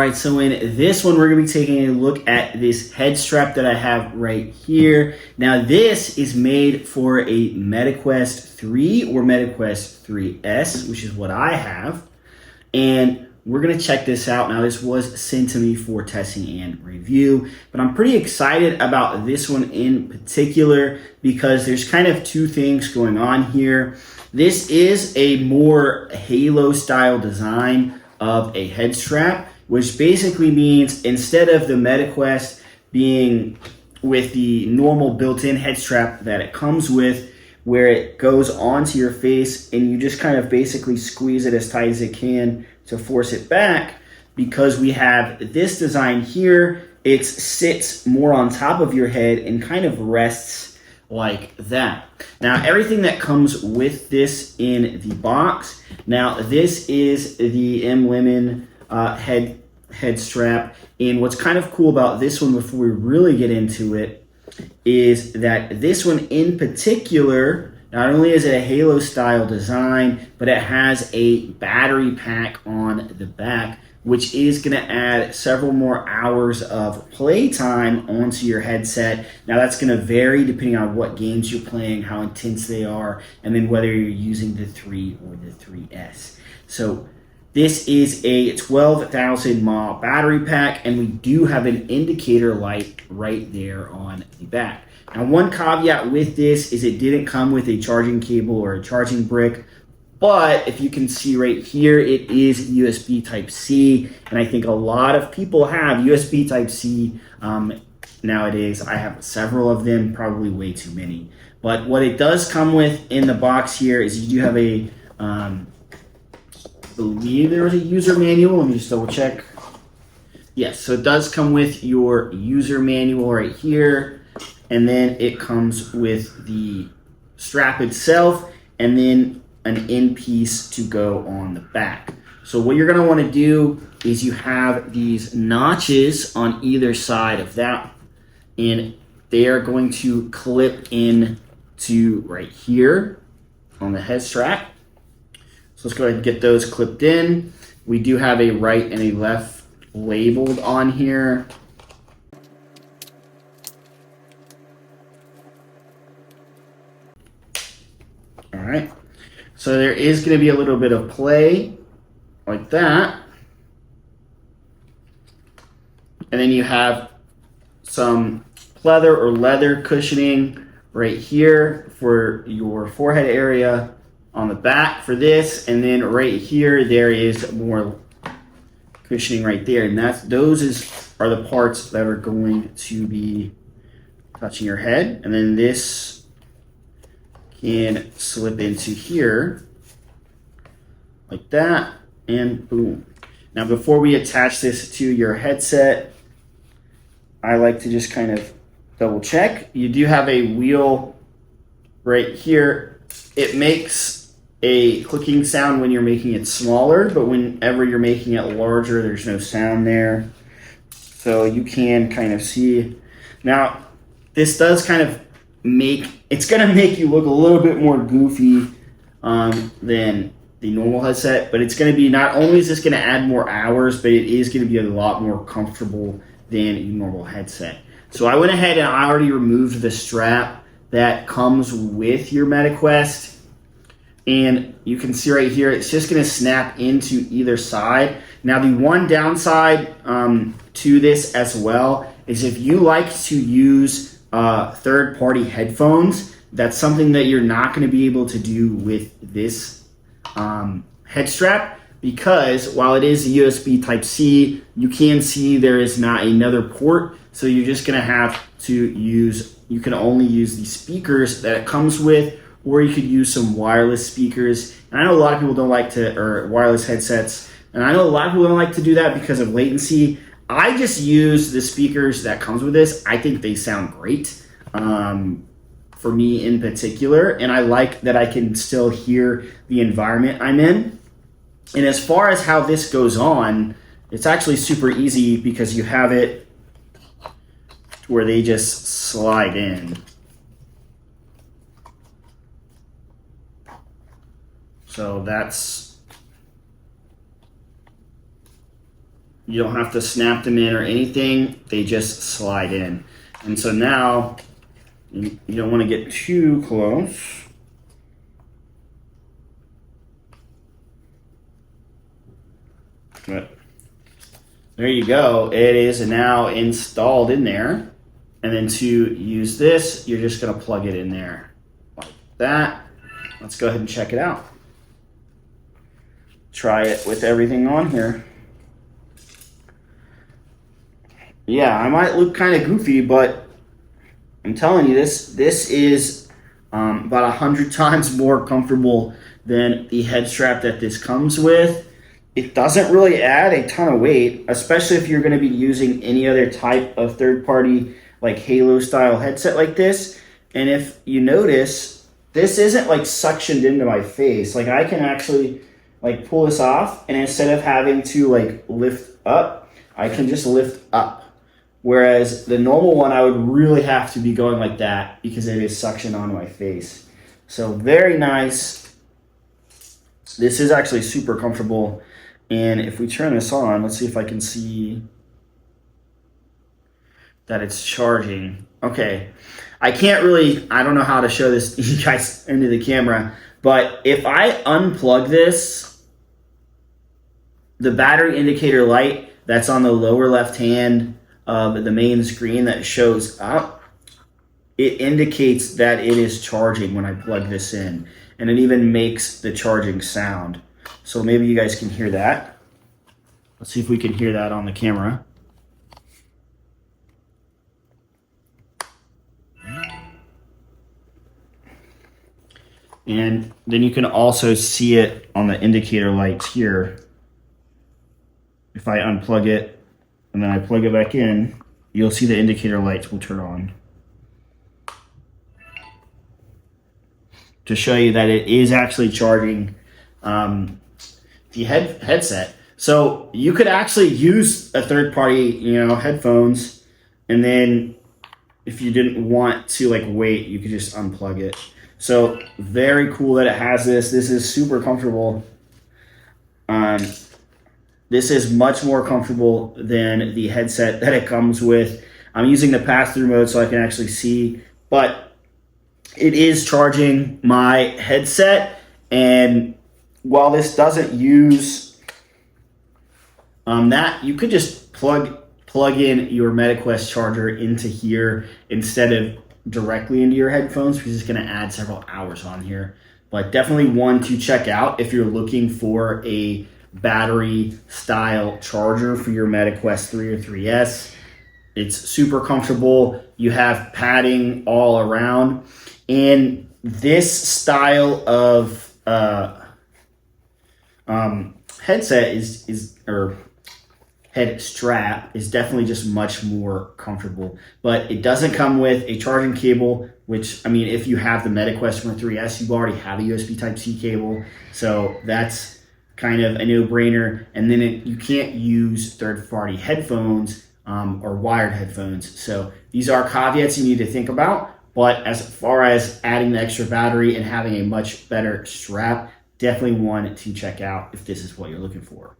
right, so in this one, we're going to be taking a look at this head strap that I have right here. Now, this is made for a MetaQuest 3 or MetaQuest 3S, which is what I have. And we're going to check this out. Now, this was sent to me for testing and review, but I'm pretty excited about this one in particular because there's kind of two things going on here. This is a more halo style design of a head strap, which basically means instead of the MetaQuest being with the normal built-in head strap that it comes with, where it goes onto your face and you just kind of basically squeeze it as tight as it can to force it back, because we have this design here, it sits more on top of your head and kind of rests like that. Now, everything that comes with this in the box, now this is the MLemon head strap, and what's kind of cool about this one before we really get into it is that this one in particular, not only is it a halo style design, but it has a battery pack on the back, which is going to add several more hours of playtime onto your headset. Now, that's going to vary depending on what games you're playing, how intense they are, and then whether you're using the 3 or the 3S. So this is a 12,000 mAh battery pack, and we do have an indicator light right there on the back. Now, one caveat with this is it didn't come with a charging cable or a charging brick, but if you can see right here, it is USB Type-C, and I think a lot of people have USB Type-C nowadays. I have several of them, probably way too many. But what it does come with in the box here is you do have a, I believe there was a user manual. Let me just double check. Yes, so it does come with your user manual right here, and then it comes with the strap itself, and then an end piece to go on the back. So what you're going to want to do is you have these notches on either side of that, and they are going to clip in to right here on the head strap. So let's go ahead and get those clipped in. We do have a right and a left labeled on here. All right. So there is going to be a little bit of play like that. And then you have some pleather or leather cushioning right here for your forehead area on the back for this. And then right here, there is more cushioning right there. And those are the parts that are going to be touching your head. And then this can slip into here like that, and boom. Now, before we attach this to your headset, I like to just kind of double check. You do have a wheel right here. It makes a clicking sound when you're making it smaller, but whenever you're making it larger, there's no sound there. So you can kind of see. Now, this does kind of it's going to make you look a little bit more goofy than the normal headset, but it's going to be, not only is this going to add more hours, but it is going to be a lot more comfortable than a normal headset. So I went ahead and I already removed the strap that comes with your MetaQuest, and you can see right here, it's just going to snap into either side. Now, the one downside to this as well is if you like to use third-party headphones, that's something that you're not going to be able to do with this head strap, because while it is USB Type-C, you can see there is not another port, so you're just going to have to you can only use the speakers that it comes with, or you could use some wireless speakers. And I know a lot of people don't like to, or wireless headsets, and I know a lot of people don't like to do that because of latency. I just use the speakers that comes with this. I think they sound great for me in particular, and I like that I can still hear the environment I'm in. And as far as how this goes on, it's actually super easy because you have it to where they just slide in. So You don't have to snap them in or anything. They just slide in. And so now, you don't want to get too close. But there you go. It is now installed in there. And then to use this, you're just going to plug it in there like that. Let's go ahead and check it out. Try it with everything on here. Yeah, I might look kind of goofy, but I'm telling you, this is about 100 times more comfortable than the head strap that this comes with. It doesn't really add a ton of weight, especially if you're going to be using any other type of third-party like Halo style headset like this. And if you notice, this isn't like suctioned into my face. Like I can actually like pull this off, and instead of having to like lift up, I can just lift up. Whereas the normal one, I would really have to be going like that because it is suction onto my face. So very nice. This is actually super comfortable. And if we turn this on, let's see if I can see that it's charging. Okay, I don't know how to show this you guys into the camera, but if I unplug this, the battery indicator light that's on the lower left hand of the main screen that shows up, it indicates that it is charging when I plug this in, and it even makes the charging sound. So maybe you guys can hear that. Let's see if we can hear that on the camera. And then you can also see it on the indicator lights here. If I unplug it and then I plug it back in, you'll see the indicator lights will turn on. To show you that it is actually charging the headset. So you could actually use a third-party, headphones, and then if you didn't want to like wait, you could just unplug it. So very cool that it has this. This is super comfortable. This is much more comfortable than the headset that it comes with. I'm using the pass-through mode so I can actually see, but it is charging my headset. And while this doesn't use that, you could just plug in your MetaQuest charger into here instead of directly into your headphones, because it's going to add several hours on here. But definitely one to check out if you're looking for a battery style charger for your MetaQuest 3 or 3S. It's super comfortable. You have padding all around, and this style of headset or head strap is definitely just much more comfortable. But it doesn't come with a charging cable, which, I mean, if you have the MetaQuest from 3S, you already have a USB Type-C cable, so that's kind of a no-brainer. And then you can't use third-party headphones or wired headphones. So these are caveats you need to think about. But as far as adding the extra battery and having a much better strap, definitely one to check out if this is what you're looking for.